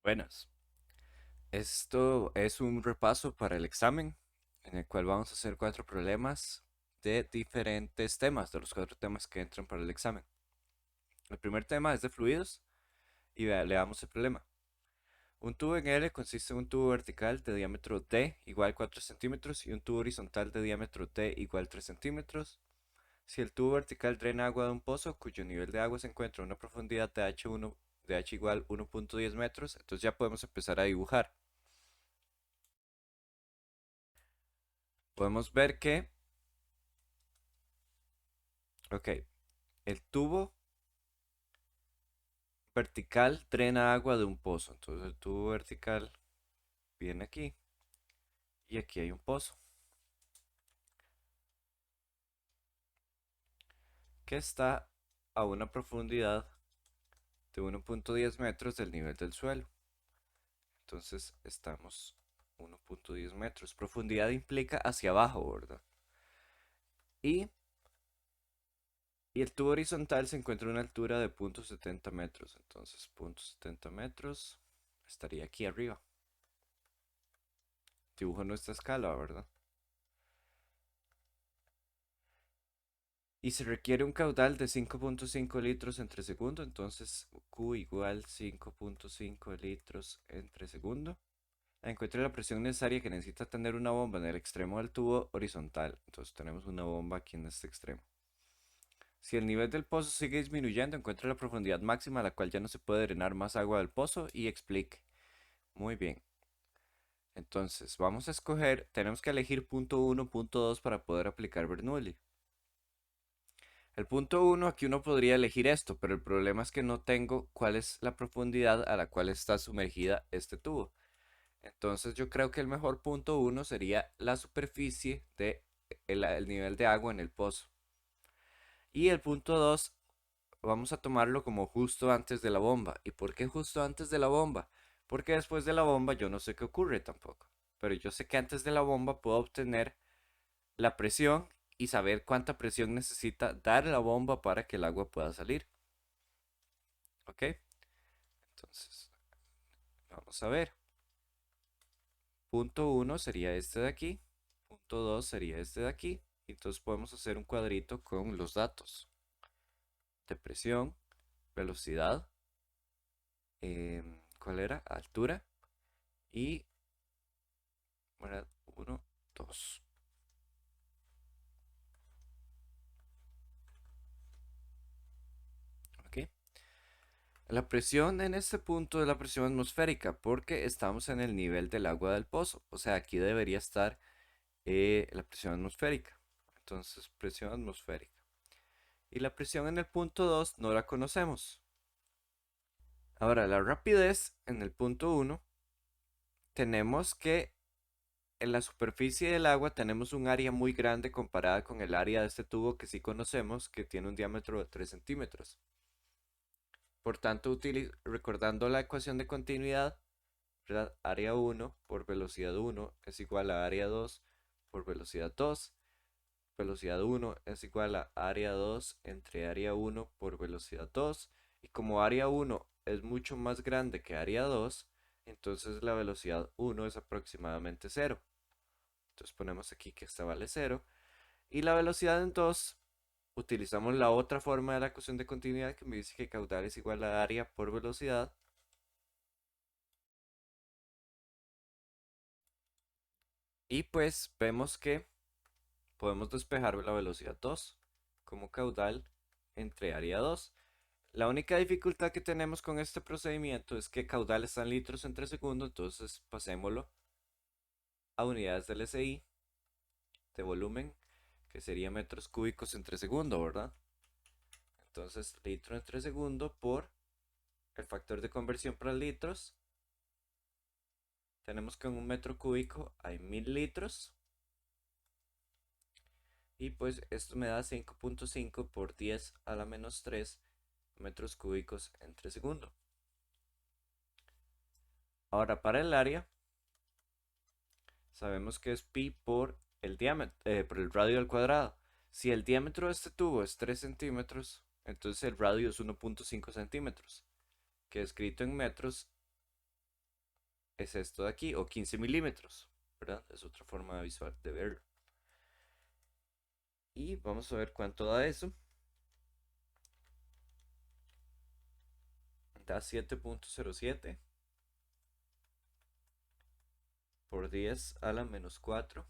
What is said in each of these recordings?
Buenas. Esto es un repaso para el examen en el cual vamos a hacer cuatro problemas de diferentes temas, de los cuatro temas que entran para el examen. El primer tema es de fluidos y leamos el problema. Un tubo en L consiste en un tubo vertical de diámetro D igual 4 centímetros y un tubo horizontal de diámetro D igual 3 centímetros. Si el tubo vertical drena agua de un pozo cuyo nivel de agua se encuentra a una profundidad de H1 de H igual 1.10 metros, entonces ya podemos empezar a dibujar. Podemos ver que, ok, el tubo vertical drena agua de un pozo. Entonces el tubo vertical viene aquí y aquí hay un pozo que está a una profundidad de 1.10 metros del nivel del suelo. Entonces estamos 1.10 metros. Profundidad implica hacia abajo, ¿verdad? Y, y el tubo horizontal se encuentra a una altura de 0.70 metros. Entonces 0.70 metros estaría aquí arriba. Dibujo nuestra escala, ¿verdad? Y se requiere un caudal de 5.5 litros entre segundo, entonces Q igual 5.5 litros entre segundo. Encuentre la presión necesaria que necesita tener una bomba en el extremo del tubo horizontal. Entonces tenemos una bomba aquí en este extremo. Si el nivel del pozo sigue disminuyendo, encuentre la profundidad máxima a la cual ya no se puede drenar más agua del pozo y explique. Muy bien. Entonces vamos a escoger, tenemos que elegir punto uno, punto 2 para poder aplicar Bernoulli. El punto uno, aquí uno podría elegir esto, pero el problema es que no tengo cuál es la profundidad a la cual está sumergida este tubo. Entonces yo creo que el mejor punto uno sería la superficie de el nivel de agua en el pozo. Y el punto 2 vamos a tomarlo como justo antes de la bomba. ¿Y por qué justo antes de la bomba? Porque después de la bomba yo no sé qué ocurre tampoco. Pero yo sé que antes de la bomba puedo obtener la presión y saber cuánta presión necesita dar la bomba para que el agua pueda salir. ¿Ok? Entonces, vamos a ver. Punto uno sería este de aquí. Punto 2 sería este de aquí. Y entonces podemos hacer un cuadrito con los datos de presión, velocidad, ¿cuál era? Altura y, ¿verdad? 1, 2. ¿Ok? La presión en este punto es la presión atmosférica porque estamos en el nivel del agua del pozo. O sea, aquí debería estar la presión atmosférica. Entonces, presión atmosférica. Y la presión en el punto 2 no la conocemos. Ahora, la rapidez en el punto uno, tenemos que en la superficie del agua tenemos un área muy grande comparada con el área de este tubo que sí conocemos que tiene un diámetro de 3 centímetros. Por tanto, recordando la ecuación de continuidad, ¿verdad? Área uno por velocidad uno es igual a área 2 por velocidad 2. Velocidad uno es igual a área 2 entre área uno por velocidad 2. Y como área uno es mucho más grande que área 2, entonces la velocidad uno es aproximadamente cero. Entonces ponemos aquí que esta vale cero. Y la velocidad en 2, utilizamos la otra forma de la ecuación de continuidad que me dice que caudal es igual a área por velocidad. Y pues vemos que podemos despejar la velocidad 2 como caudal entre área 2. La única dificultad que tenemos con este procedimiento es que caudal está en litros entre segundo, entonces pasémoslo a unidades del SI de volumen, que sería metros cúbicos entre segundo, ¿verdad? Entonces, litro entre segundo por el factor de conversión para litros. Tenemos que en un metro cúbico hay 1000 litros. Y pues esto me da 5.5 por 10 a la menos 3 metros cúbicos entre segundo. Ahora para el área, sabemos que es pi por el diámetro, por el radio al cuadrado. Si el diámetro de este tubo es 3 centímetros, entonces el radio es 1.5 centímetros, que escrito en metros es esto de aquí, o 15 milímetros, ¿verdad? Es otra forma visual de verlo. Y vamos a ver cuánto da eso. Da 7.07 por 10 a la menos 4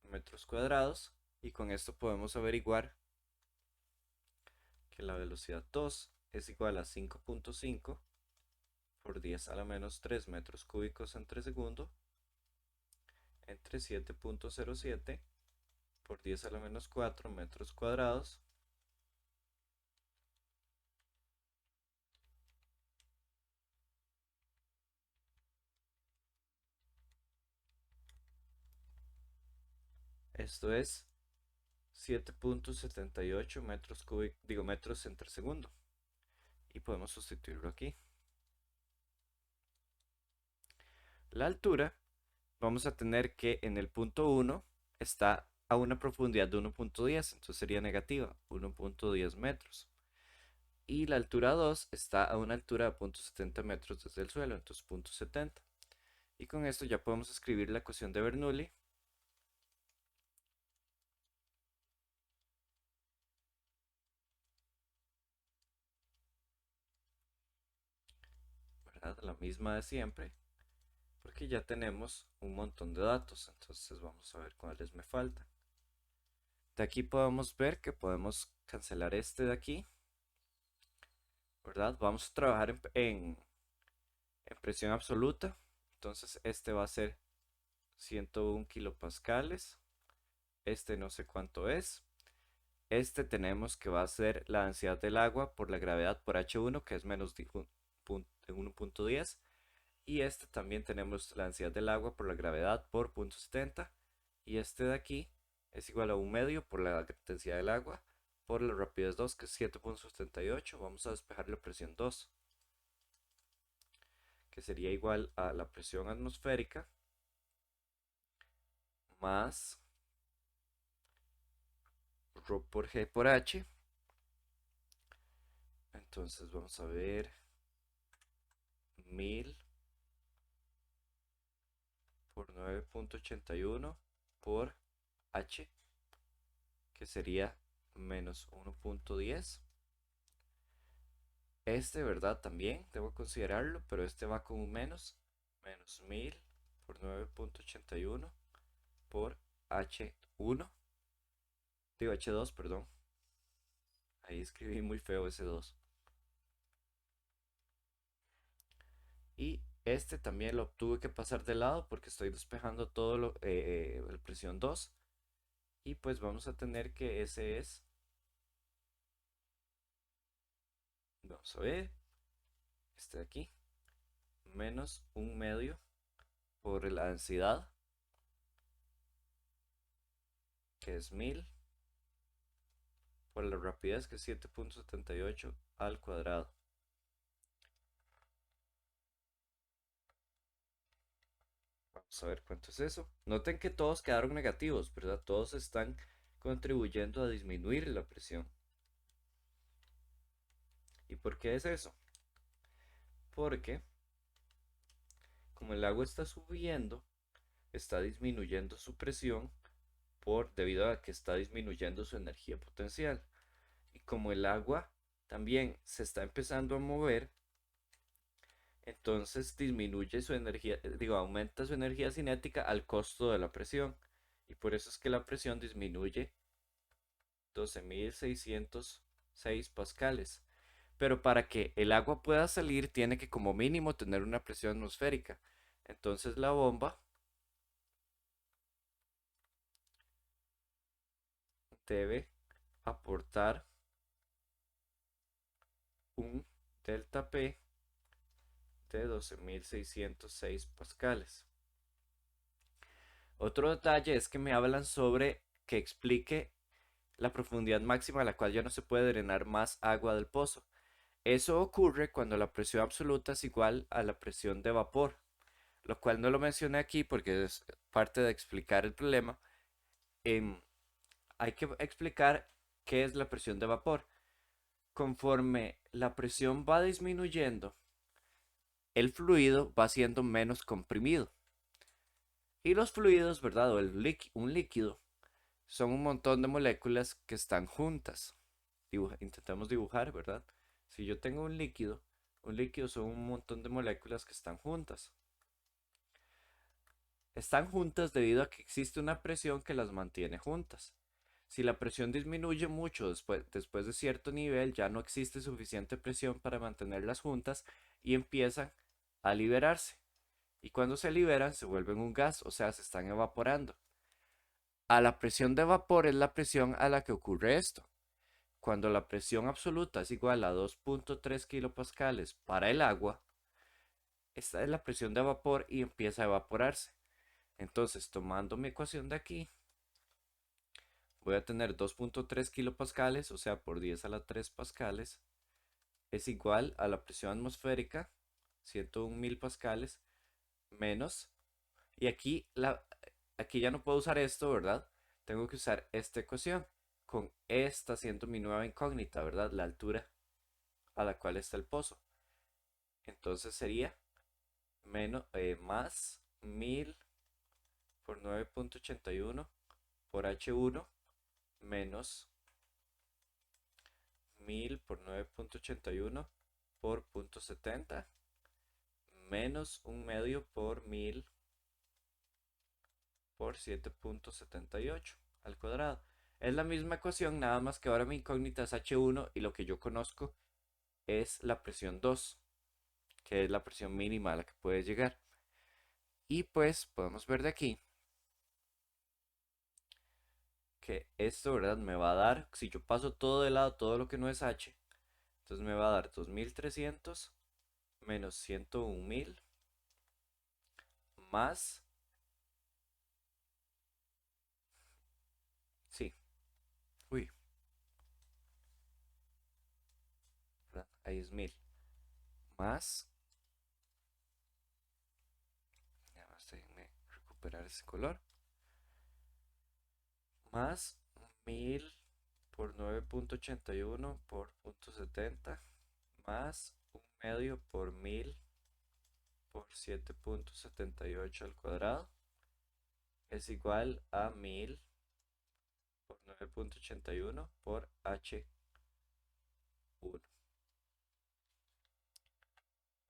metros cuadrados. Y con esto podemos averiguar que la velocidad 2 es igual a 5.5 por 10 a la menos 3 metros cúbicos entre segundo entre 7.07 por 10 a la menos 4 metros cuadrados. Esto es 7.78 metros cúbicos, digo metros entre segundo. Y podemos sustituirlo aquí. La altura, vamos a tener que en el punto 1 está a una profundidad de 1.10, entonces sería negativa, 1.10 metros. Y la altura 2 está a una altura de 0.70 metros desde el suelo, entonces 0.70. Y con esto ya podemos escribir la ecuación de Bernoulli. ¿Verdad? La misma de siempre, porque ya tenemos un montón de datos, entonces vamos a ver cuáles me faltan. De aquí podemos ver que podemos cancelar este de aquí, ¿verdad? Vamos a trabajar en presión absoluta, entonces este va a ser 101 kilopascales, este no sé cuánto es, este tenemos que va a ser la densidad del agua por la gravedad por H1, que es menos 1.10, y este también tenemos la densidad del agua por la gravedad por 0.70, y este de aquí es igual a un medio por la densidad del agua por la rapidez 2, que es 7.78. Vamos a despejar la presión 2, que sería igual a la presión atmosférica más ρ por G por H. Entonces vamos a ver 1000 por 9.81 por H, que sería menos 1.10. Este, ¿verdad? También debo considerarlo, pero este va con un menos 1000 por 9.81 por H1, digo H2, perdón. Ahí escribí muy feo ese 2. Y este también lo tuve que pasar de lado porque estoy despejando todo la presión 2. Y pues vamos a tener que ese es, vamos a ver, este de aquí, menos un medio por la densidad, que es 1000, por la rapidez, que es 7.78 al cuadrado. Vamos a ver cuánto es eso. Noten que todos quedaron negativos, ¿verdad? Todos están contribuyendo a disminuir la presión. ¿Y por qué es eso? Porque como el agua está subiendo, está disminuyendo su presión debido a que está disminuyendo su energía potencial. Y como el agua también se está empezando a mover, entonces disminuye su energía, digo, aumenta su energía cinética al costo de la presión. Y por eso es que la presión disminuye 12.606 pascales. Pero para que el agua pueda salir, tiene que como mínimo tener una presión atmosférica. Entonces la bomba debe aportar un delta P de 12.606 pascales. Otro detalle es que me hablan sobre que explique la profundidad máxima a la cual ya no se puede drenar más agua del pozo. Eso ocurre cuando la presión absoluta es igual a la presión de vapor, lo cual no lo mencioné aquí porque es parte de explicar el problema. Em, Hay que explicar qué es la presión de vapor. Conforme la presión va disminuyendo el fluido va siendo menos comprimido. Y los fluidos, ¿verdad? O un líquido son un montón de moléculas que están juntas. Intentamos dibujar, ¿verdad? Si yo tengo un líquido son un montón de moléculas que están juntas. Están juntas debido a que existe una presión que las mantiene juntas. Si la presión disminuye mucho después de cierto nivel, ya no existe suficiente presión para mantenerlas juntas y empiezan a liberarse. Y cuando se liberan se vuelven un gas, o sea, se están evaporando. A la presión de vapor es la presión a la que ocurre esto. Cuando la presión absoluta es igual a 2.3 kilopascales para el agua, esta es la presión de vapor y empieza a evaporarse. Entonces, tomando mi ecuación de aquí, voy a tener 2.3 kilopascales, o sea, por 10 a la 3 pascales, es igual a la presión atmosférica, 101.000 pascales, menos, y aquí ya no puedo usar esto, ¿verdad? Tengo que usar esta ecuación, con esta siendo mi nueva incógnita, ¿verdad? La altura a la cual está el pozo. Entonces sería más 1000 por 9.81 por H1 menos 1000 por 9.81 por 0.70 menos un medio por 1000 por 7.78 al cuadrado. Es la misma ecuación, nada más que ahora mi incógnita es H1 y lo que yo conozco es la presión 2, que es la presión mínima a la que puede llegar. Y pues podemos ver de aquí que esto, ¿verdad? Me va a dar, si yo paso todo de lado, todo lo que no es H, entonces me va a dar 2300 menos 101.000 más, sí, uy, ¿verdad? Ahí es 1000, más, ya más déjenme recuperar ese color, más 1000 por 9.81 por 0.70 más un medio por 1000 por 7.78 al cuadrado es igual a 1000 por 9.81 por H1.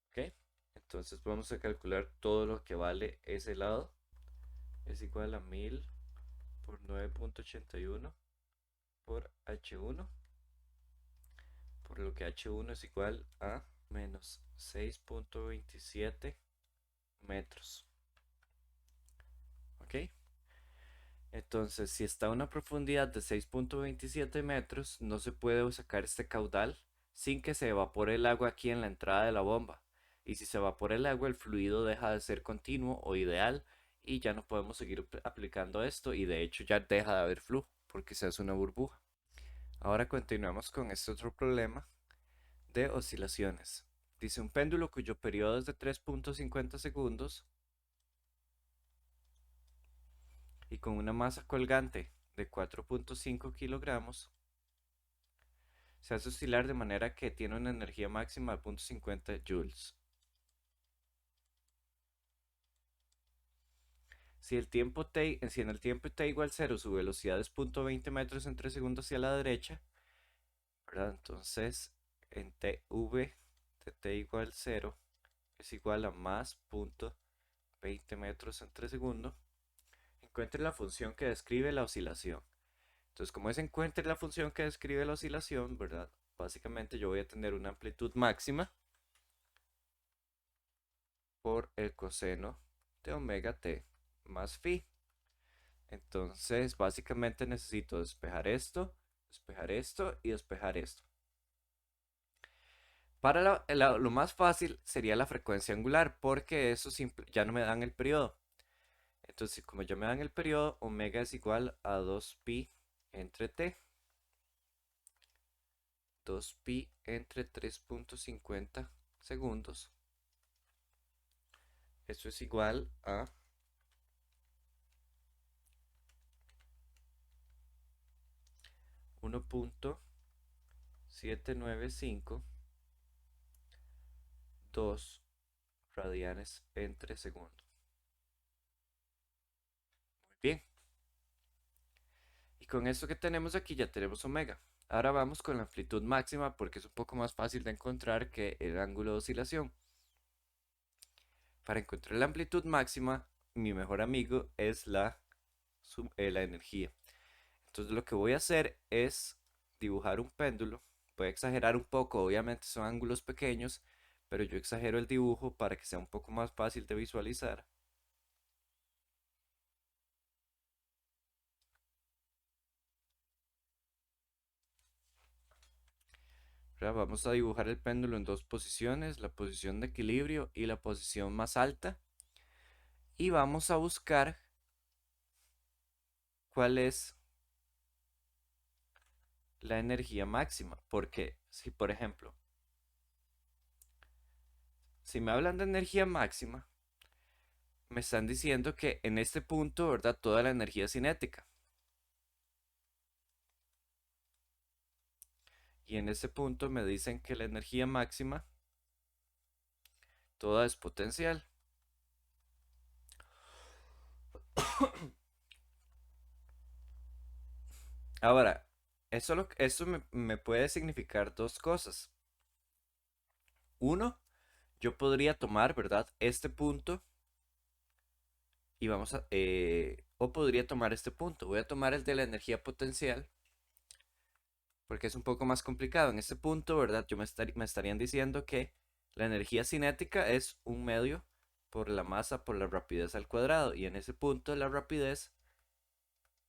¿Ok? Entonces vamos a calcular todo lo que vale ese lado. Es igual a 1000 por 9.81 por H1. Por lo que H1 es igual a menos 6.27 metros. ¿Ok? Entonces, si está a una profundidad de 6.27 metros, no se puede sacar este caudal sin que se evapore el agua aquí en la entrada de la bomba. Y si se evapora el agua, el fluido deja de ser continuo o ideal y ya no podemos seguir aplicando esto y de hecho ya deja de haber flujo porque se hace una burbuja. Ahora continuamos con este otro problema de oscilaciones. Dice un péndulo cuyo periodo es de 3.50 segundos y con una masa colgante de 4.5 kilogramos se hace oscilar de manera que tiene una energía máxima de 0.50 joules. Si en el tiempo t igual 0 su velocidad es 0.20 metros entre segundos hacia la derecha, ¿verdad? Entonces en tv de t igual 0 es igual a más 0.20 metros entre segundo. Encuentre la función que describe la oscilación. Entonces, como es encuentre la función que describe la oscilación, ¿verdad? Básicamente yo voy a tener una amplitud máxima por el coseno de omega t más phi. Entonces, básicamente necesito despejar esto y despejar esto. Para lo más fácil sería la frecuencia angular, porque eso ya no me dan el periodo. Entonces, como ya me dan el periodo, omega es igual a 2pi entre t. 2pi entre 3.50 segundos. Esto es igual a 1.795 radianes entre segundo. Muy bien. Y con esto que tenemos aquí ya tenemos omega. Ahora vamos con la amplitud máxima porque es un poco más fácil de encontrar que el ángulo de oscilación. Para encontrar la amplitud máxima, mi mejor amigo es la energía. Entonces lo que voy a hacer es dibujar un péndulo. Voy a exagerar un poco, obviamente son ángulos pequeños, pero yo exagero el dibujo para que sea un poco más fácil de visualizar. Ahora vamos a dibujar el péndulo en dos posiciones, la posición de equilibrio y la posición más alta. Y vamos a buscar cuál es la energía máxima. Porque si, por ejemplo, si me hablan de energía máxima, me están diciendo que en este punto, ¿verdad? Toda la energía es cinética. Y en ese punto me dicen que la energía máxima, toda es potencial. Ahora, eso me puede significar dos cosas. Uno, yo podría tomar, ¿verdad? Este punto y o podría tomar este punto. Voy a tomar el de la energía potencial porque es un poco más complicado. En este punto, ¿verdad? Me estarían diciendo que la energía cinética es un medio por la masa por la rapidez al cuadrado. Y en ese punto la rapidez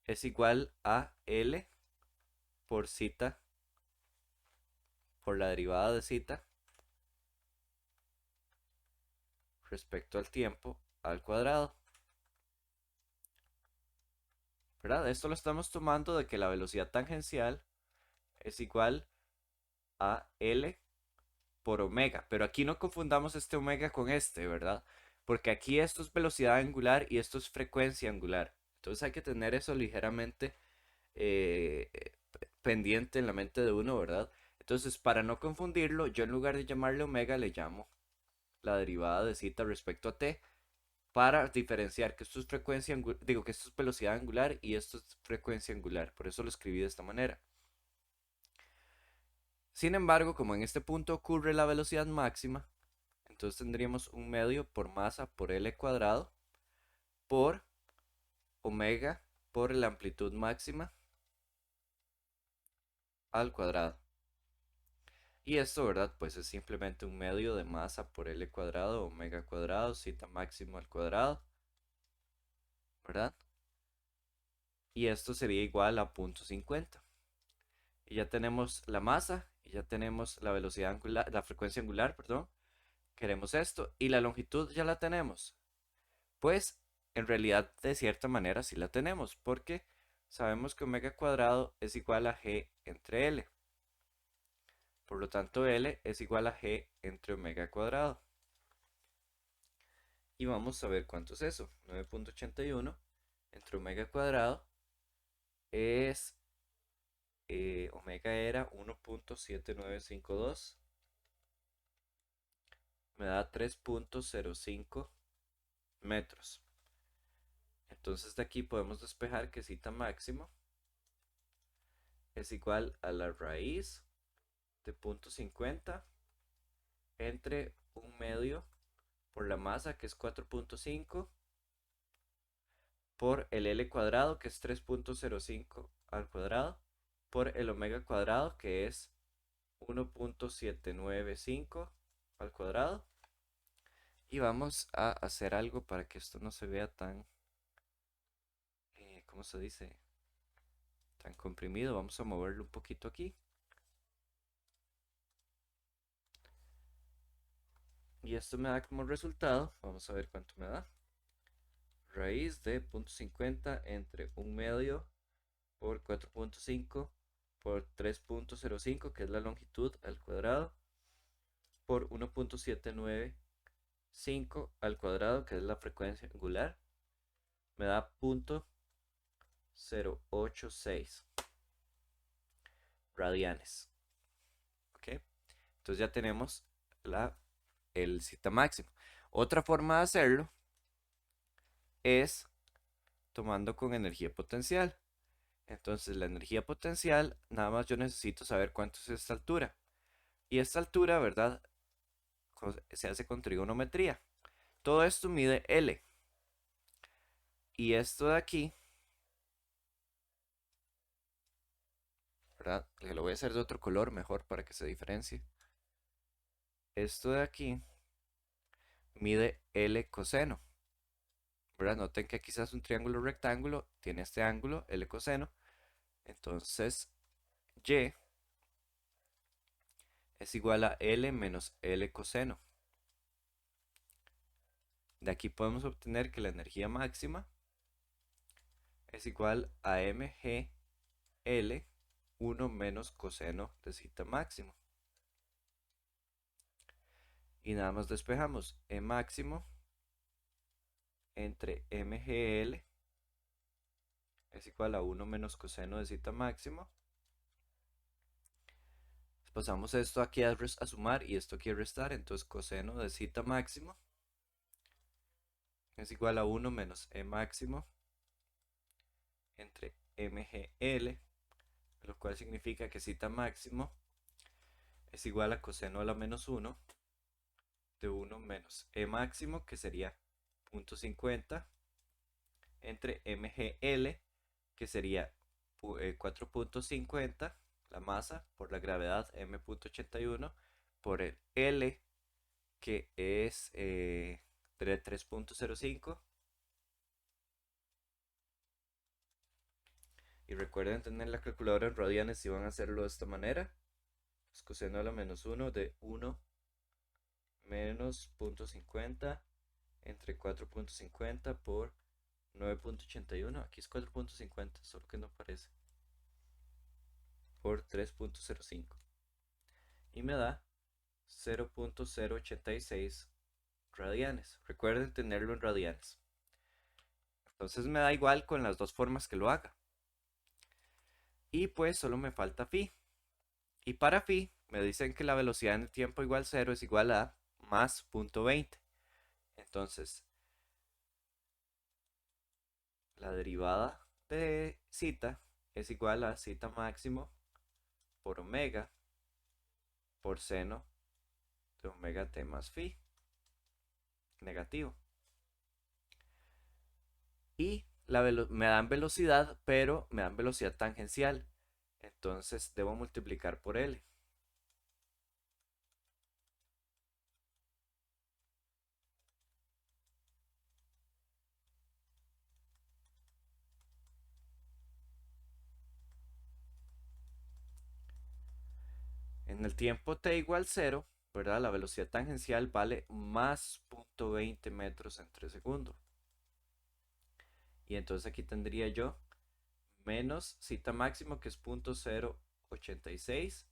es igual a L por zeta, por la derivada de zeta respecto al tiempo al cuadrado. ¿Verdad? Esto lo estamos tomando de que la velocidad tangencial es igual a L por omega. Pero aquí no confundamos este omega con este, ¿verdad? Porque aquí esto es velocidad angular y esto es frecuencia angular. Entonces hay que tener eso ligeramente eh, pendiente en la mente de uno, ¿verdad? Entonces, para no confundirlo, yo en lugar de llamarle omega, le llamo la derivada de zeta respecto a t para diferenciar que esto es digo que esto es velocidad angular y esto es frecuencia angular. Por eso lo escribí de esta manera. Sin embargo, como en este punto ocurre la velocidad máxima, entonces tendríamos un medio por masa por L cuadrado por omega por la amplitud máxima al cuadrado. Y esto, ¿verdad? Pues es simplemente un medio de masa por L cuadrado, omega cuadrado, zeta máximo al cuadrado, ¿verdad? Y esto sería igual a 0.50. Y ya tenemos la masa y ya tenemos la velocidad angular, la frecuencia angular, perdón. Queremos esto y la longitud ya la tenemos. Pues en realidad de cierta manera sí la tenemos porque sabemos que omega cuadrado es igual a g entre L. Por lo tanto L es igual a g entre omega cuadrado. Y vamos a ver cuánto es eso. 9.81 entre omega cuadrado es, omega era 1.7952. Me da 3.05 metros. Entonces de aquí podemos despejar que zeta máximo es igual a la raíz de 0.50 entre un medio por la masa que es 4.5 por el L cuadrado que es 3.05 al cuadrado por el omega cuadrado que es 1.795 al cuadrado. Y vamos a hacer algo para que esto no se vea tan, ¿cómo se dice? Tan comprimido. Vamos a moverlo un poquito aquí. Y esto me da como resultado, vamos a ver cuánto me da. Raíz de 0.50 entre un medio por 4.5 por 3.05, que es la longitud al cuadrado, por 1.795 al cuadrado, que es la frecuencia angular, me da 0.086 radianes. ¿Ok? Entonces ya tenemos el zeta máximo. Otra forma de hacerlo es tomando con energía potencial. Entonces la energía potencial, nada más yo necesito saber cuánto es esta altura. Y esta altura, ¿verdad? Se hace con trigonometría. Todo esto mide L. Y esto de aquí, ¿verdad? Que lo voy a hacer de otro color mejor para que se diferencie. Esto de aquí mide L coseno, ¿verdad? Noten que quizás un triángulo rectángulo tiene este ángulo, L coseno. Entonces, Y es igual a L menos L coseno. De aquí podemos obtener que la energía máxima es igual a mg L 1 menos coseno de zeta máximo. Y nada más despejamos E máximo entre mgl es igual a 1 menos coseno de zeta máximo. Pasamos esto aquí a sumar y esto aquí a restar. Entonces coseno de zeta máximo es igual a 1 menos E máximo entre mgl, lo cual significa que zeta máximo es igual a coseno a la menos 1 de 1 menos E máximo, que sería 0.50, entre mgl, que sería 4.50, la masa, por la gravedad m.81, por el L, que es 3.05. Y recuerden tener la calculadora en radianes si van a hacerlo de esta manera. Pues coseno a la menos 1 de 1 menos 0.50 entre 4.50 por 9.81. Aquí es 4.50, solo que no parece. Por 3.05. Y me da 0.086 radianes. Recuerden tenerlo en radianes. Entonces me da igual con las dos formas que lo haga. Y pues solo me falta phi. Y para phi me dicen que la velocidad en el tiempo igual 0 es igual a más 0.20. Entonces la derivada de zeta es igual a zeta máximo por omega por seno de omega t más phi negativo. Y me dan velocidad, pero me dan velocidad tangencial. Entonces debo multiplicar por L. En el tiempo t igual 0, ¿verdad? La velocidad tangencial vale más 0.20 metros entre segundo. Y entonces aquí tendría yo menos zeta máximo, que es 0.086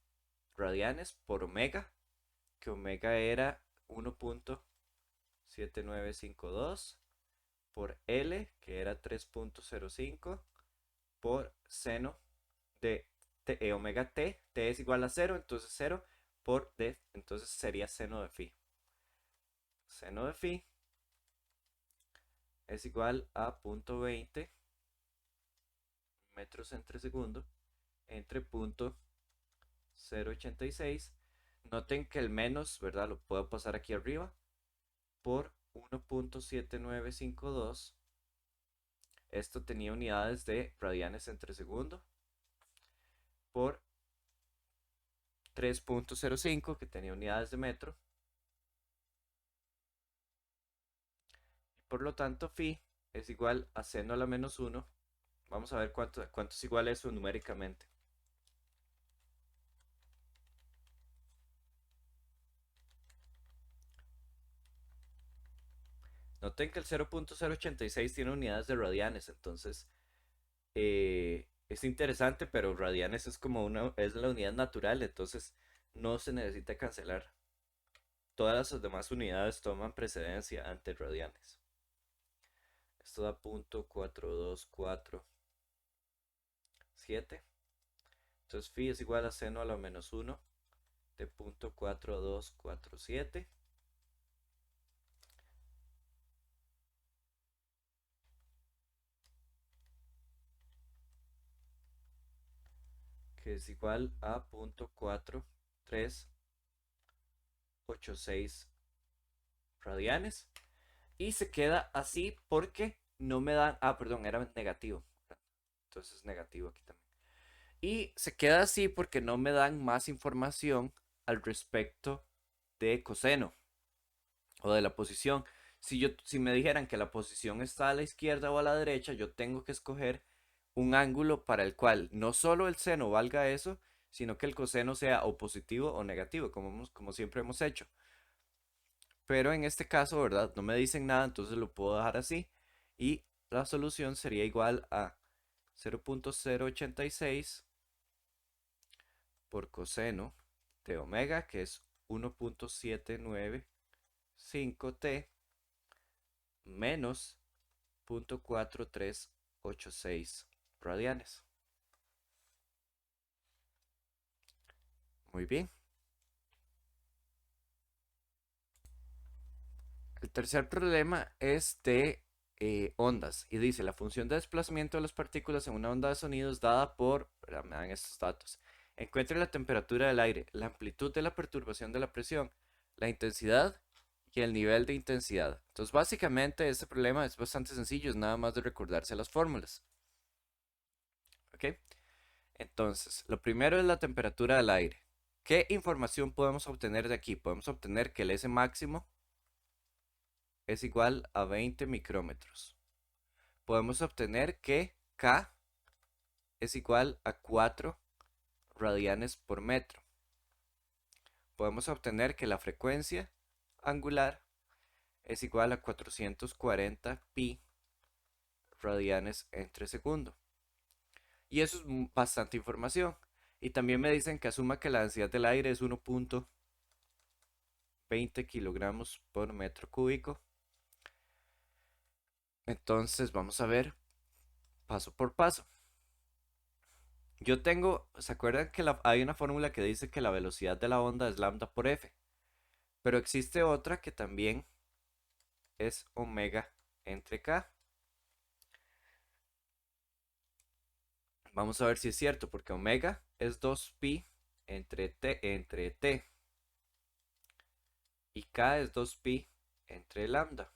radianes por omega, que omega era 1.7952 por L, que era 3.05 por seno de omega t. T es igual a 0, entonces 0 por d, entonces sería seno de phi. Seno de phi es igual a 0.20 metros entre segundo entre 0.086. Noten que el menos, ¿verdad? Lo puedo pasar aquí arriba por 1.7952. Esto tenía unidades de radianes entre segundo por 3.05, que tenía unidades de metro. Por lo tanto, phi es igual a seno a la menos 1. Vamos a ver cuánto es igual eso numéricamente. Noten que el 0.086 tiene unidades de radianes, entonces es interesante, pero radianes es como es la unidad natural, entonces no se necesita cancelar. Todas las demás unidades toman precedencia ante radianes. Esto da 0.4247. Entonces phi es igual a seno a la menos 1 de 0.4247 que es igual a 0.4386 radianes. Y se queda así porque no me dan... Ah, perdón, era negativo. Entonces negativo aquí también. Y se queda así porque no me dan más información al respecto de coseno o de la posición. Si me dijeran que la posición está a la izquierda o a la derecha, yo tengo que escoger un ángulo para el cual no solo el seno valga eso, sino que el coseno sea o positivo o negativo, como siempre hemos hecho. Pero en este caso, ¿verdad? No me dicen nada, entonces lo puedo dejar así. Y la solución sería igual a 0.086 por coseno de omega, que es 1.795t, menos 0.4386 radianes. Muy bien. El tercer problema es de ondas y dice la función de desplazamiento de las partículas en una onda de sonido es dada por, me dan estos datos. Encuentre la temperatura del aire, la amplitud de la perturbación de la presión, la intensidad y el nivel de intensidad. Entonces básicamente este problema es bastante sencillo, es nada más de recordarse las fórmulas. ¿Ok? Entonces, lo primero es la temperatura del aire. ¿Qué información podemos obtener de aquí? Podemos obtener que el S máximo es igual a 20 micrómetros. Podemos obtener que K es igual a 4 radianes por metro. Podemos obtener que la frecuencia angular es igual a 440 pi radianes entre segundo. Y eso es bastante información. Y también me dicen que asuma que la densidad del aire es 1.20 kilogramos por metro cúbico. Entonces vamos a ver paso por paso. ¿Se acuerdan que hay una fórmula que dice que la velocidad de la onda es lambda por f? Pero existe otra que también es omega entre k. Vamos a ver si es cierto, porque omega es 2pi entre t y k es 2pi entre lambda.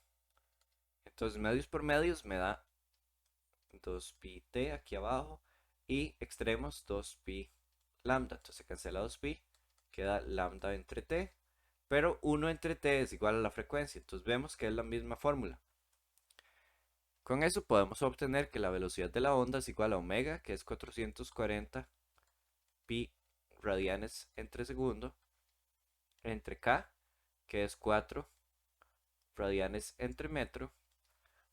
Entonces medios por medios me da 2pi t aquí abajo y extremos 2pi lambda. Entonces se cancela 2pi, queda lambda entre t, pero 1 entre t es igual a la frecuencia. Entonces vemos que es la misma fórmula. Con eso podemos obtener que la velocidad de la onda es igual a omega, que es 440 pi radianes entre segundo, entre k, que es 4 radianes entre metro,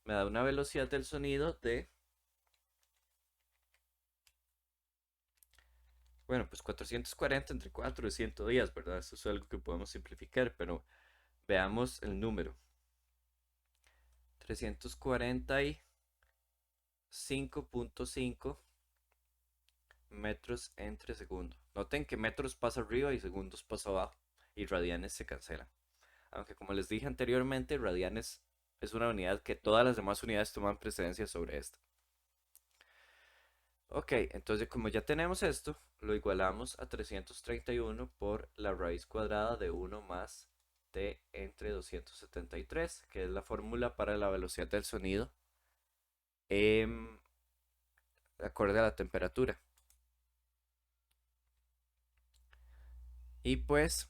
me da una velocidad del sonido de, bueno, pues 440 entre 4 es 110, ¿verdad? Eso es algo que podemos simplificar, pero veamos el número. 345.5 metros entre segundo. Noten que metros pasa arriba y segundos pasa abajo, y radianes se cancelan. Aunque como les dije anteriormente, radianes es una unidad que todas las demás unidades toman precedencia sobre esta. Ok, entonces como ya tenemos esto, lo igualamos a 331 por la raíz cuadrada de 1 más t entre 273, que es la fórmula para la velocidad del sonido acorde a la temperatura. Y pues,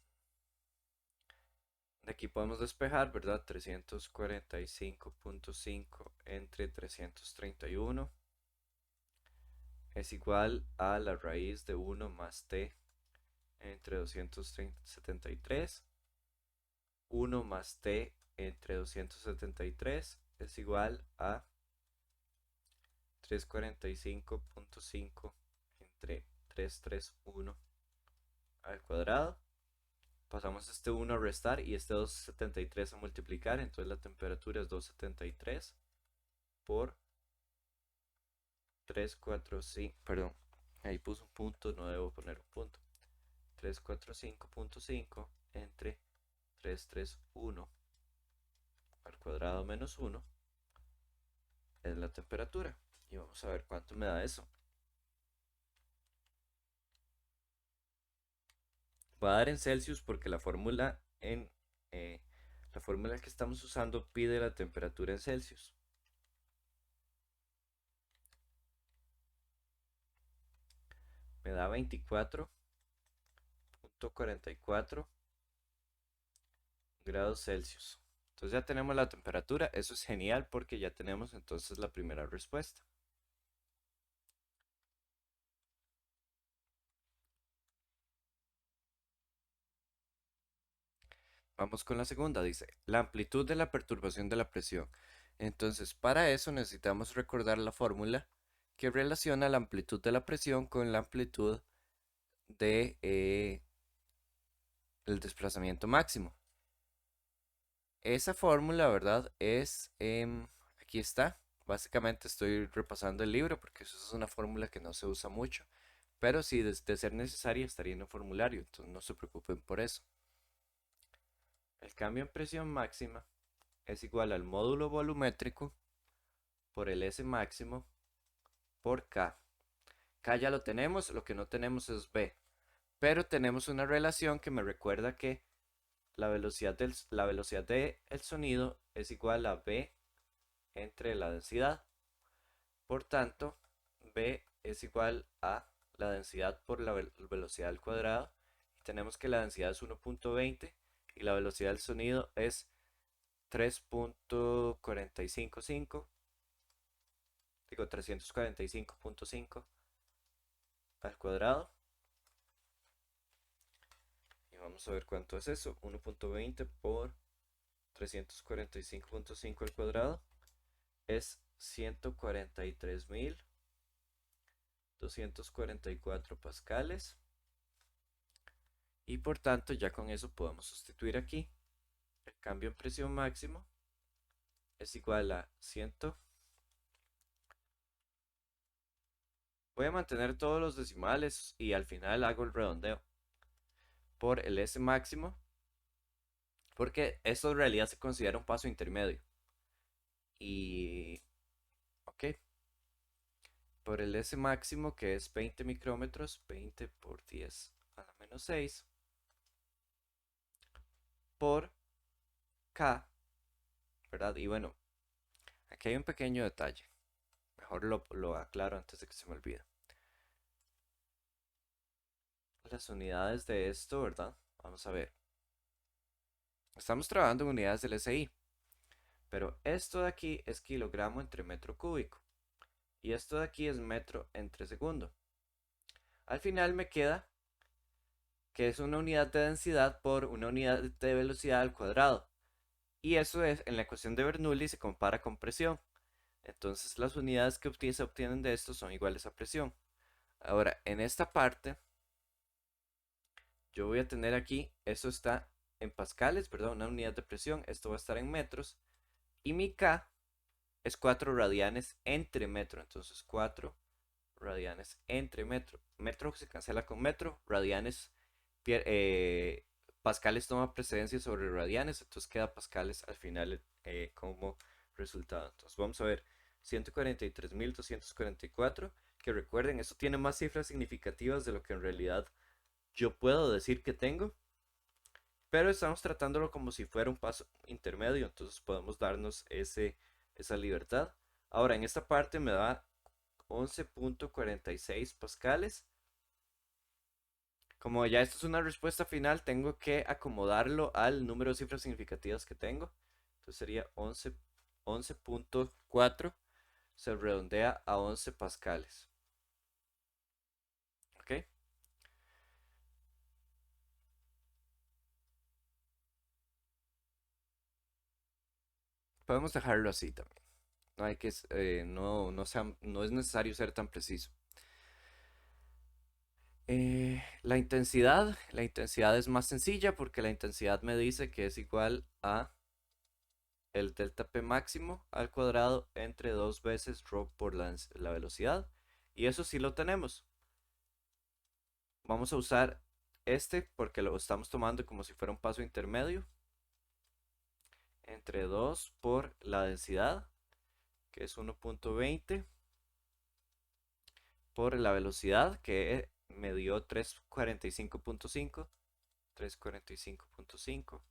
de aquí podemos despejar, ¿verdad? 345.5 entre 331 es igual a la raíz de 1 más t entre 273. 1 más t entre 273 es igual a 345.5 entre 331 al cuadrado. Pasamos este 1 a restar y este 273 a multiplicar. Entonces la temperatura es 273 por 345. Perdón, ahí puse un punto, no debo poner un punto. 345.5 entre 331 al cuadrado menos 1 es la temperatura. Y vamos a ver cuánto me da eso. Va a dar en Celsius porque eh, la fórmula que estamos usando pide la temperatura en Celsius. Me da 24,44 grados Celsius. Entonces ya tenemos la temperatura. Eso es genial porque ya tenemos entonces la primera respuesta. Vamos con la segunda. Dice, la amplitud de la perturbación de la presión. Entonces, para eso necesitamos recordar la fórmula que relaciona la amplitud de la presión con la amplitud de el desplazamiento máximo. Esa fórmula, ¿verdad? Aquí está. Básicamente estoy repasando el libro porque eso es una fórmula que no se usa mucho. Pero si de ser necesaria estaría en el formulario, entonces no se preocupen por eso. El cambio en presión máxima es igual al módulo volumétrico por el S máximo por K. K ya lo tenemos, lo que no tenemos es B. Pero tenemos una relación que me recuerda que la velocidad del sonido es igual a B entre la densidad. Por tanto, B es igual a la densidad por la velocidad al cuadrado. Y tenemos que la densidad es 1.20 y la velocidad del sonido es 3.455, digo 345.5 al cuadrado. Y vamos a ver cuánto es eso. 1.20 por 345.5 al cuadrado es 143.244 pascales. Y por tanto, ya con eso podemos sustituir aquí. El cambio en presión máximo es igual a 100. Voy a mantener todos los decimales y al final hago el redondeo por el S máximo, porque esto en realidad se considera un paso intermedio. Y, ok, por el S máximo que es 20 micrómetros, 20 por 10 a la menos 6, por K, ¿verdad? Y bueno, aquí hay un pequeño detalle. Mejor lo aclaro antes de que se me olvide. Las unidades de esto, ¿verdad? Vamos a ver. Estamos trabajando en unidades del SI, pero esto de aquí es kilogramo entre metro cúbico. Y esto de aquí es metro entre segundo. Al final me queda que es una unidad de densidad por una unidad de velocidad al cuadrado. Y eso es, en la ecuación de Bernoulli se compara con presión. Entonces las unidades que se obtienen de esto son iguales a presión. Ahora, en esta parte, yo voy a tener aquí, esto está en pascales, ¿verdad? Una unidad de presión. Esto va a estar en metros. Y mi K es 4 radianes entre metro. Entonces 4 radianes entre metro. Metro se cancela con metro. Radianes, pascales toma precedencia sobre radianes. Entonces queda pascales al final como resultado. Entonces vamos a ver 143.244. Que recuerden, esto tiene más cifras significativas de lo que en realidad yo puedo decir que tengo. Pero estamos tratándolo como si fuera un paso intermedio. Entonces podemos darnos esa libertad. Ahora en esta parte me da 11.46 pascales. Como ya esto es una respuesta final, tengo que acomodarlo al número de cifras significativas que tengo. Entonces sería 11.4, se redondea a 11 pascales. ¿Ok? Podemos dejarlo así también. No hay que, no es necesario ser tan preciso. La intensidad es más sencilla porque la intensidad me dice que es igual a el delta P máximo al cuadrado entre dos veces ρ por la velocidad. Y eso sí lo tenemos. Vamos a usar este porque lo estamos tomando como si fuera un paso intermedio. Entre 2 por la densidad, que es 1.20, por la velocidad, que me dio 345.5. 345.5.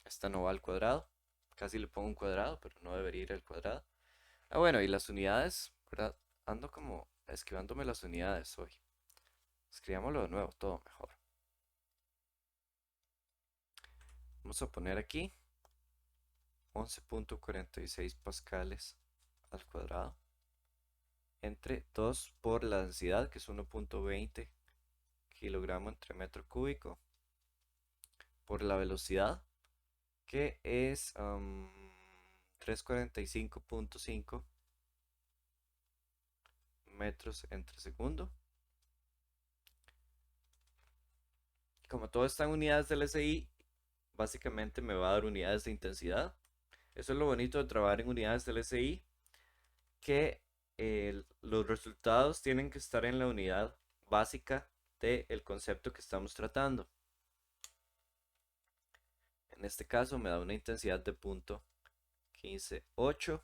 Esta no va al cuadrado. Casi le pongo un cuadrado, pero no debería ir al cuadrado. Ah, bueno, y las unidades, ¿verdad? Ando como esquivándome las unidades hoy. Escribámoslo de nuevo, todo mejor. Vamos a poner aquí 11.46 pascales al cuadrado entre 2 por la densidad, que es 1.20 kilogramos entre metro cúbico, por la velocidad, que es 345.5 metros entre segundo. Como todo está en unidades del SI, básicamente me va a dar unidades de intensidad. Eso es lo bonito de trabajar en unidades del SI, que los resultados tienen que estar en la unidad básica del concepto que estamos tratando. En este caso me da una intensidad de 0.158.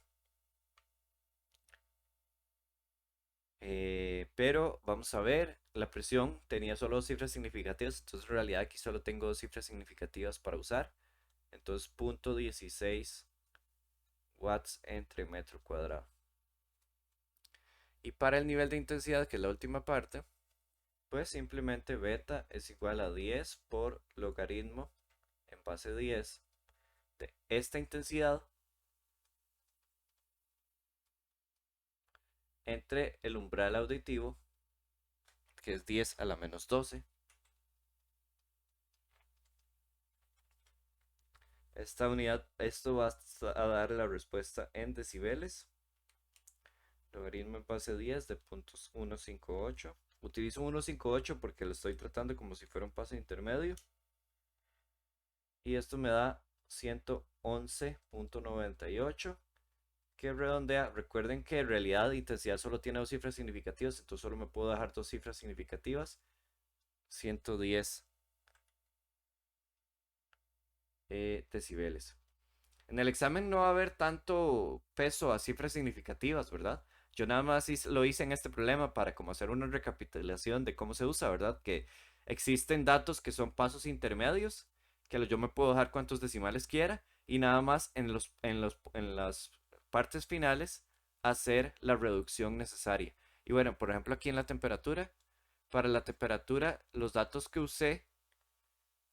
Pero vamos a ver, la presión tenía solo dos cifras significativas, entonces en realidad aquí solo tengo dos cifras significativas para usar. Entonces 0.16 watts entre metro cuadrado. Y para el nivel de intensidad, que es la última parte, pues simplemente beta es igual a 10 por logaritmo en base 10 de esta intensidad entre el umbral auditivo, que es 10 a la menos 12. Esta unidad, esto va a dar la respuesta en decibeles. Logaritmo en base 10 de 0.158. Utilizo 158 porque lo estoy tratando como si fuera un paso intermedio. Y esto me da 111.98, que redondea. Recuerden que en realidad intensidad solo tiene dos cifras significativas, entonces solo me puedo dejar dos cifras significativas. 110 decibeles. En el examen no va a haber tanto peso a cifras significativas, ¿verdad? Yo nada más lo hice en este problema para como hacer una recapitulación de cómo se usa, ¿verdad? Que existen datos que son pasos intermedios, que yo me puedo dejar cuantos decimales quiera y nada más en las partes finales hacer la reducción necesaria. Y bueno, por ejemplo aquí en la temperatura, para la temperatura los datos que usé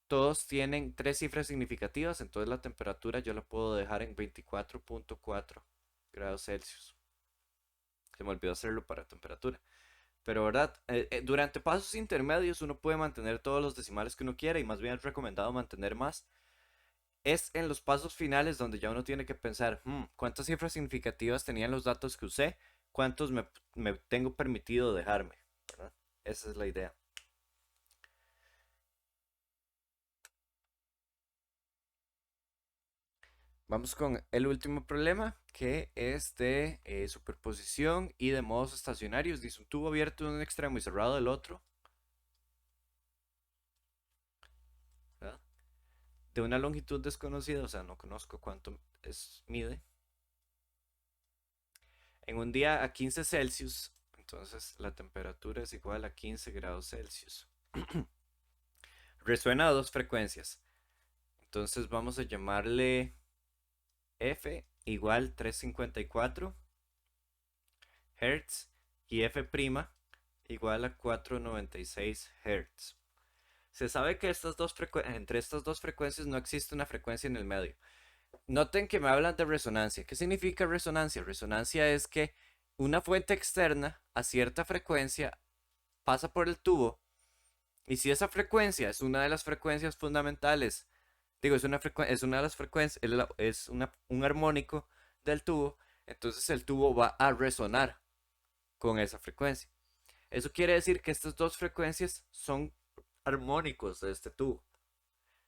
todos tienen tres cifras significativas, entonces la temperatura yo la puedo dejar en 24.4 grados Celsius. Se me olvidó hacerlo para temperatura. Pero verdad, durante pasos intermedios uno puede mantener todos los decimales que uno quiera y más bien es recomendado mantener más. Es en los pasos finales donde ya uno tiene que pensar, ¿cuántas cifras significativas tenían los datos que usé? ¿Cuántos me tengo permitido dejarme? ¿Verdad? Esa es la idea. Vamos con el último problema, que es de superposición y de modos estacionarios. Dice un tubo abierto de un extremo y cerrado del otro, ¿verdad? De una longitud desconocida, o sea, no conozco cuánto mide. En un día a 15 Celsius, entonces la temperatura es igual a 15 grados Celsius. Resuena a dos frecuencias. Entonces vamos a llamarle F igual 354 Hz y F' igual a 496 Hz. Se sabe que entre estas dos frecuencias no existe una frecuencia en el medio. Noten que me hablan de resonancia. ¿Qué significa resonancia? Resonancia es que una fuente externa a cierta frecuencia pasa por el tubo y si esa frecuencia es una de las frecuencias fundamentales, digo, es una de las frecuencias, un armónico del tubo, entonces el tubo va a resonar con esa frecuencia. Eso quiere decir que estas dos frecuencias son armónicos de este tubo.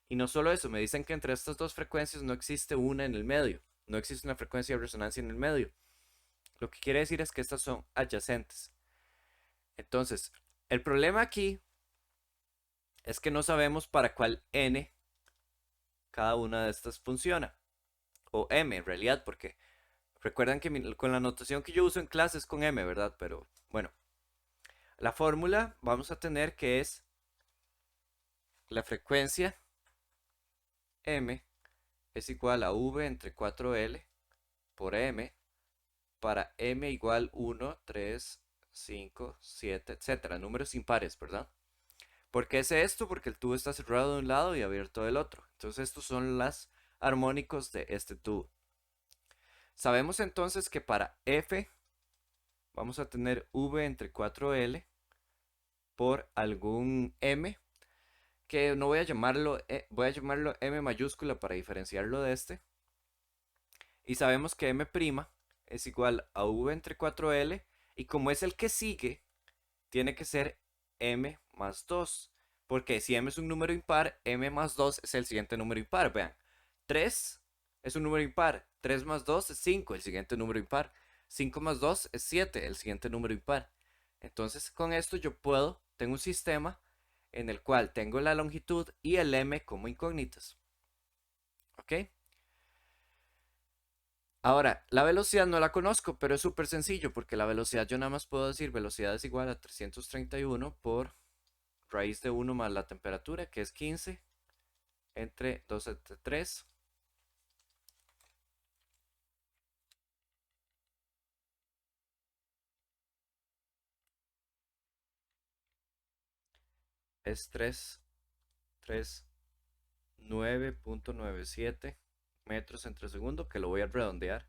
Y no solo eso, me dicen que entre estas dos frecuencias no existe una en el medio. No existe una frecuencia de resonancia en el medio. Lo que quiere decir es que estas son adyacentes. Entonces, el problema aquí es que no sabemos para cuál n cada una de estas funciona. O m en realidad, porque recuerdan que con la notación que yo uso en clase es con m, ¿verdad? Pero bueno, la fórmula vamos a tener que es la frecuencia m es igual a v entre 4L por m para m igual 1, 3, 5, 7, etcétera, números impares, ¿verdad? ¿Por qué es esto? Porque el tubo está cerrado de un lado y abierto del otro. Entonces estos son los armónicos de este tubo. Sabemos entonces que para f vamos a tener v entre 4L por algún m, que no voy a llamarlo, voy a llamarlo m mayúscula para diferenciarlo de este. Y sabemos que m' es igual a v entre 4L, y como es el que sigue, tiene que ser m más 2. Porque si m es un número impar, m más 2 es el siguiente número impar. Vean, 3 es un número impar, 3 más 2 es 5, el siguiente número impar. 5 más 2 es 7, el siguiente número impar. Entonces con esto yo tengo un sistema en el cual tengo la longitud y el m como incógnitas. ¿Ok? Ahora, la velocidad no la conozco, pero es súper sencillo porque la velocidad yo nada más puedo decir velocidad es igual a 331 por raíz de 1 más la temperatura, que es 15, entre 2 entre 3. Es 339.97 metros entre segundo, que lo voy a redondear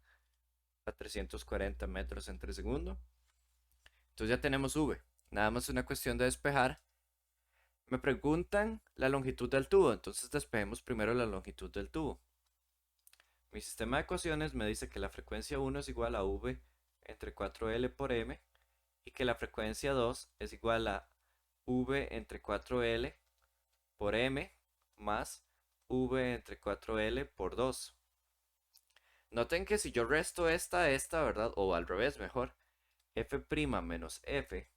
a 340 metros entre segundo. Entonces ya tenemos V. Nada más una cuestión de despejar. Me preguntan la longitud del tubo, entonces despejemos primero la longitud del tubo. Mi sistema de ecuaciones me dice que la frecuencia 1 es igual a V entre 4L por M y que la frecuencia 2 es igual a V entre 4L por M más V entre 4L por 2. Noten que si yo resto esta a esta, ¿verdad? O al revés, mejor. F' menos F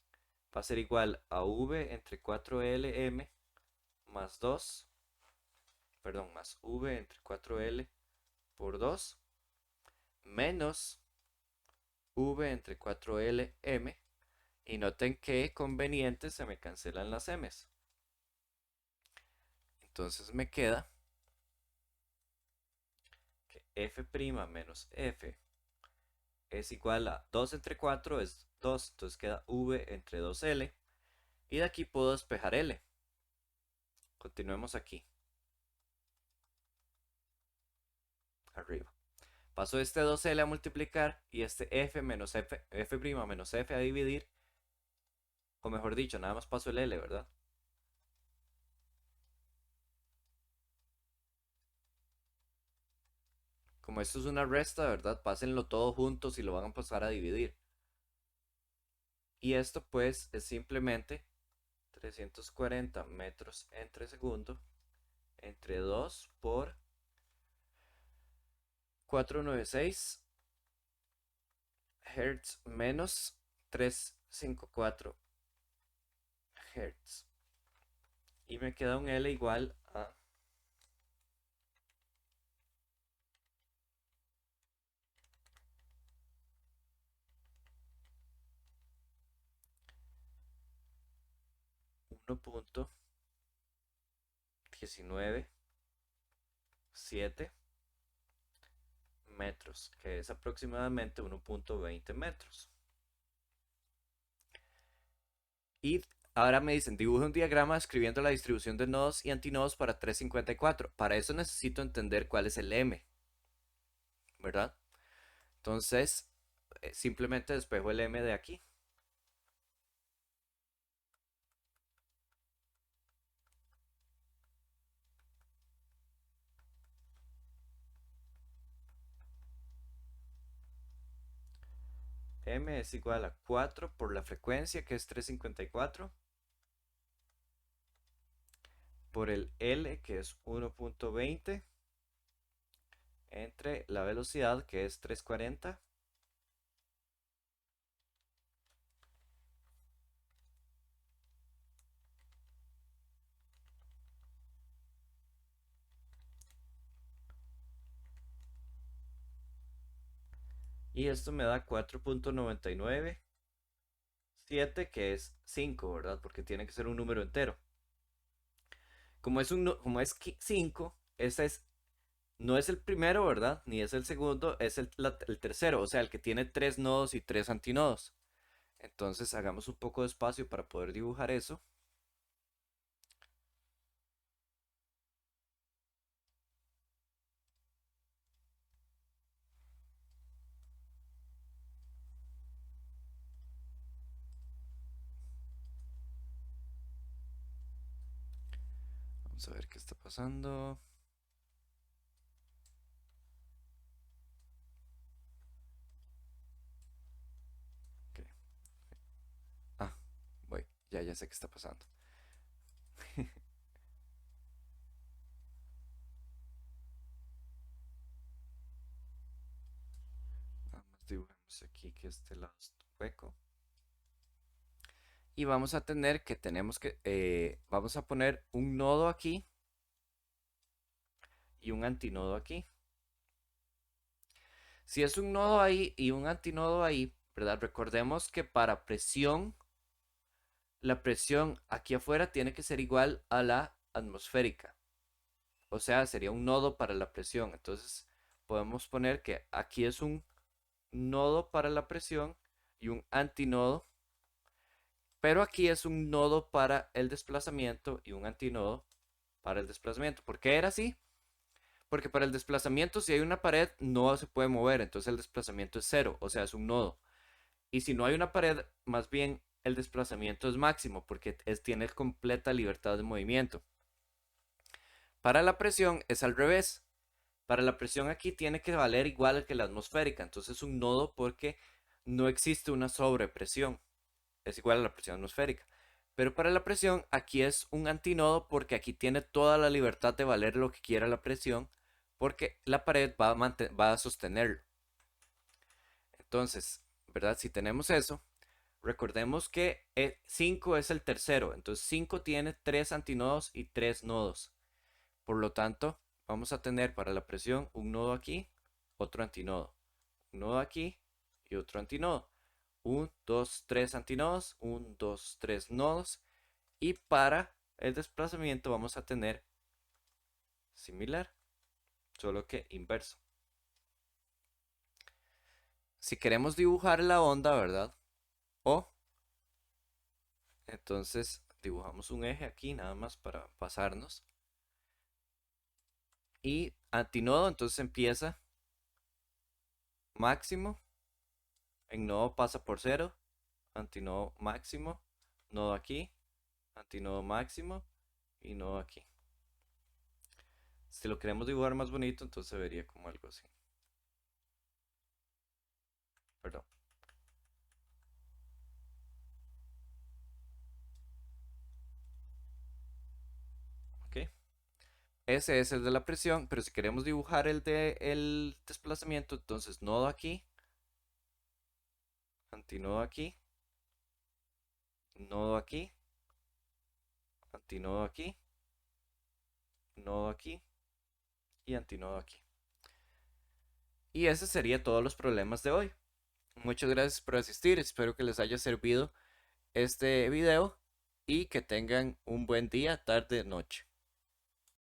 va a ser igual a V entre 4LM más 2, perdón, más V entre 4L por 2 menos V entre 4LM. Y noten que conveniente se me cancelan las M's. Entonces me queda que F' menos F es igual a 2 entre 4 es 2, entonces queda V entre 2L. Y de aquí puedo despejar L. Continuemos aquí, arriba. Paso este 2L a multiplicar y este F menos F' menos F a dividir. O mejor dicho, nada más paso el L, ¿verdad? Como esto es una resta, ¿verdad? Pásenlo todo juntos y lo van a pasar a dividir. Y esto pues es simplemente 340 metros entre segundo entre 2 por 496 Hz menos 354 Hz. Y me queda un L igual a 1.197 metros, que es aproximadamente 1.20 metros. Y ahora me dicen, dibuje un diagrama escribiendo la distribución de nodos y antinodos para 354. Para eso necesito entender cuál es el M, ¿verdad? Entonces, simplemente despejo el M de aquí. M es igual a 4 por la frecuencia, que es 354, por el L, que es 1.20, entre la velocidad, que es 340, y esto me da 4.997, que es 5, ¿verdad? Porque tiene que ser un número entero. como es 5, no es el primero, ¿verdad? Ni es el segundo, es el tercero, o sea, el que tiene tres nodos y tres antinodos. Entonces hagamos un poco de espacio para poder dibujar eso. Vamos a ver qué está pasando. Ok. Ah, voy. Ya sé qué está pasando. Nada más dibujemos aquí que este lado es hueco. Y vamos a tener que vamos a poner un nodo aquí y un antinodo aquí. Si es un nodo ahí y un antinodo ahí, ¿verdad? Recordemos que para presión, la presión aquí afuera tiene que ser igual a la atmosférica. O sea, sería un nodo para la presión. Entonces, podemos poner que aquí es un nodo para la presión y un antinodo, pero aquí es un nodo para el desplazamiento y un antinodo para el desplazamiento. ¿Por qué era así? Porque para el desplazamiento, si hay una pared, no se puede mover, entonces el desplazamiento es cero, o sea, es un nodo. Y si no hay una pared, más bien el desplazamiento es máximo, porque tiene completa libertad de movimiento. Para la presión es al revés. Para la presión aquí tiene que valer igual que la atmosférica, entonces es un nodo porque no existe una sobrepresión, es igual a la presión atmosférica. Pero para la presión aquí es un antinodo porque aquí tiene toda la libertad de valer lo que quiera la presión porque la pared va a sostenerlo. Entonces, ¿verdad? Si tenemos eso, recordemos que 5 es el tercero, entonces 5 tiene 3 antinodos y 3 nodos. Por lo tanto, vamos a tener para la presión un nodo aquí, otro antinodo. Un nodo aquí y otro antinodo. 1, 2, 3 antinodos, 1, 2, 3 nodos. Y para el desplazamiento vamos a tener similar, solo que inverso. Si queremos dibujar la onda, ¿verdad? O, entonces dibujamos un eje aquí nada más para pasarnos. Y antinodo, entonces empieza máximo, en nodo pasa por cero, antinodo máximo, nodo aquí, antinodo máximo y nodo aquí. Si lo queremos dibujar más bonito, entonces se vería como algo así. Perdón. Ok. Ese es el de la presión, pero si queremos dibujar el de el desplazamiento, entonces nodo aquí, antinodo aquí, nodo aquí, antinodo aquí, nodo aquí y antinodo aquí. Y ese sería todos los problemas de hoy. Muchas gracias por asistir, espero que les haya servido este video y que tengan un buen día, tarde, noche.